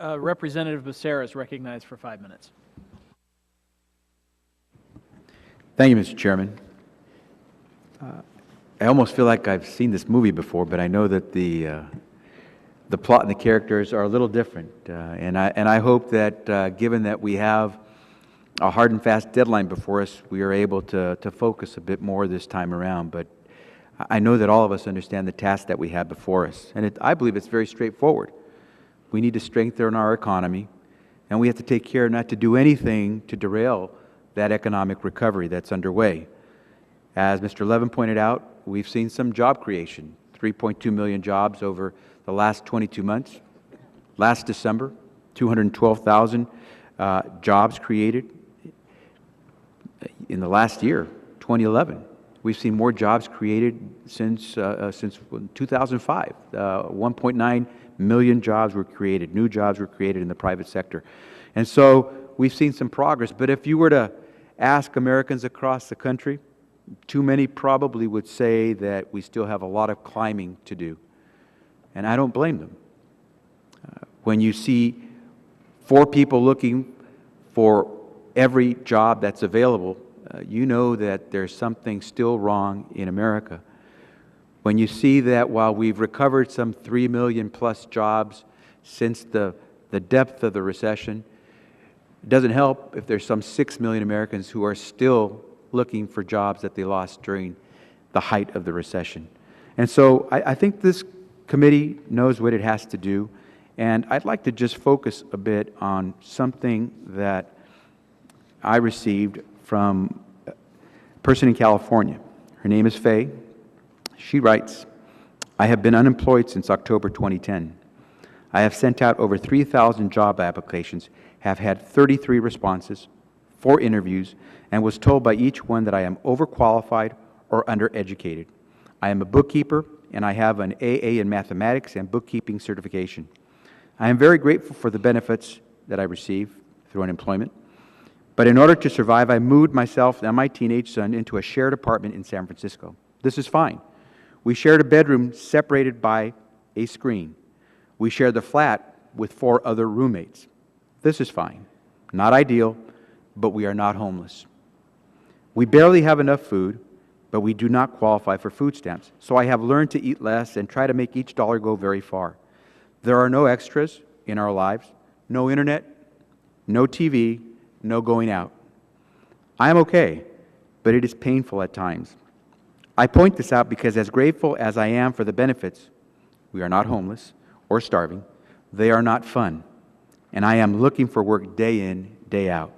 you. Representative Becerra is recognized for 5 minutes. Thank you, Mr. Chairman. I almost feel like I've seen this movie before, but I know that the plot and the characters are a little different. And I hope that given that we have a hard and fast deadline before us, we are able to focus a bit more this time around. But I know that all of us understand the task that we have before us. And I believe it's very straightforward. We need to strengthen our economy, and we have to take care not to do anything to derail that economic recovery that's underway. As Mr. Levin pointed out, we've seen some job creation, 3.2 million jobs over the last 22 months. Last December, 212,000 jobs created. In the last year, 2011, we've seen more jobs created since 2005. 1.9 million jobs were created, new jobs were created in the private sector. And so we've seen some progress, but if you were to ask Americans across the country, too many probably would say that we still have a lot of climbing to do. And I don't blame them. When you see 4 people looking for every job that's available, you know that there's something still wrong in America. When you see that while we've recovered some 3 million plus jobs since the depth of the recession, it doesn't help if there's some 6 million Americans who are still looking for jobs that they lost during the height of the recession. And so I think this committee knows what it has to do, and I'd like to just focus a bit on something that I received from a person in California. Her name is Faye. She writes, "I have been unemployed since October 2010. I have sent out over 3,000 job applications, have had 33 responses, 4 interviews, and was told by each one that I am overqualified or undereducated. I am a bookkeeper, and I have an AA in mathematics and bookkeeping certification. I am very grateful for the benefits that I receive through unemployment, but in order to survive, I moved myself and my teenage son into a shared apartment in San Francisco. This is fine. We shared a bedroom separated by a screen. We shared the flat with 4 other roommates. This is fine. Not ideal, but we are not homeless. We barely have enough food, but we do not qualify for food stamps. So I have learned to eat less and try to make each dollar go very far. There are no extras in our lives, no internet, no TV, no going out. I am okay, but it is painful at times. I point this out because as grateful as I am for the benefits, we are not homeless or starving. They are not fun. And I am looking for work day in, day out.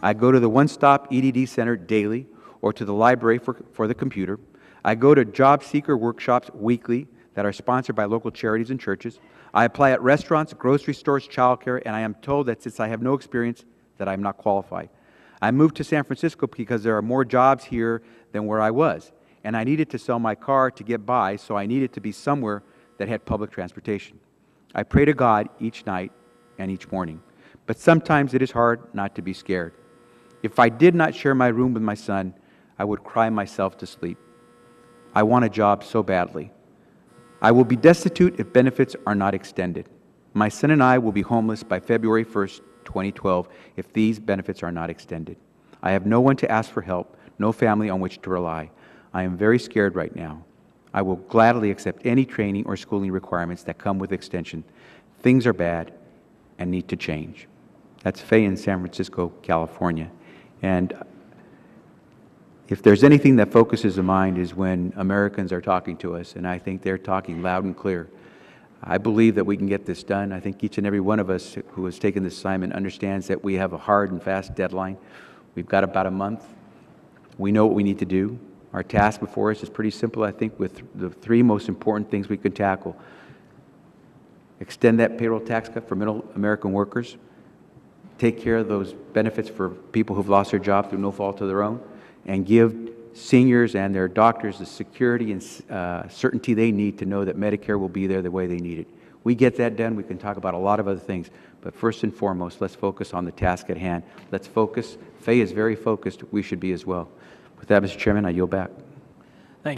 I go to the one-stop EDD center daily or to the library for the computer. I go to job seeker workshops weekly that are sponsored by local charities and churches. I apply at restaurants, grocery stores, childcare, and I am told that since I have no experience, that I am not qualified. I moved to San Francisco because there are more jobs here than where I was, and I needed to sell my car to get by, so I needed to be somewhere that had public transportation. I pray to God each night and each morning, but sometimes it is hard not to be scared. If I did not share my room with my son, I would cry myself to sleep. I want a job so badly. I will be destitute if benefits are not extended. My son and I will be homeless by February 1st, 2012, if these benefits are not extended. I have no one to ask for help, no family on which to rely. I am very scared right now. I will gladly accept any training or schooling requirements that come with extension. Things are bad and need to change." That's Faye in San Francisco, California. And if there's anything that focuses the mind is when Americans are talking to us, and I think they're talking loud and clear. I believe that we can get this done. I think each and every one of us who has taken this assignment understands that we have a hard and fast deadline. We've got about a month. We know what we need to do. Our task before us is pretty simple, I think, with the 3 most important things we could tackle. Extend that payroll tax cut for middle American workers. Take care of those benefits for people who've lost their job through no fault of their own. And give seniors and their doctors the security and certainty they need to know that Medicare will be there the way they need it. We get that done, we can talk about a lot of other things, but first and foremost, let's focus on the task at hand. Let's focus. Faye is very focused. We should be as well. With that, Mr. Chairman, I yield back.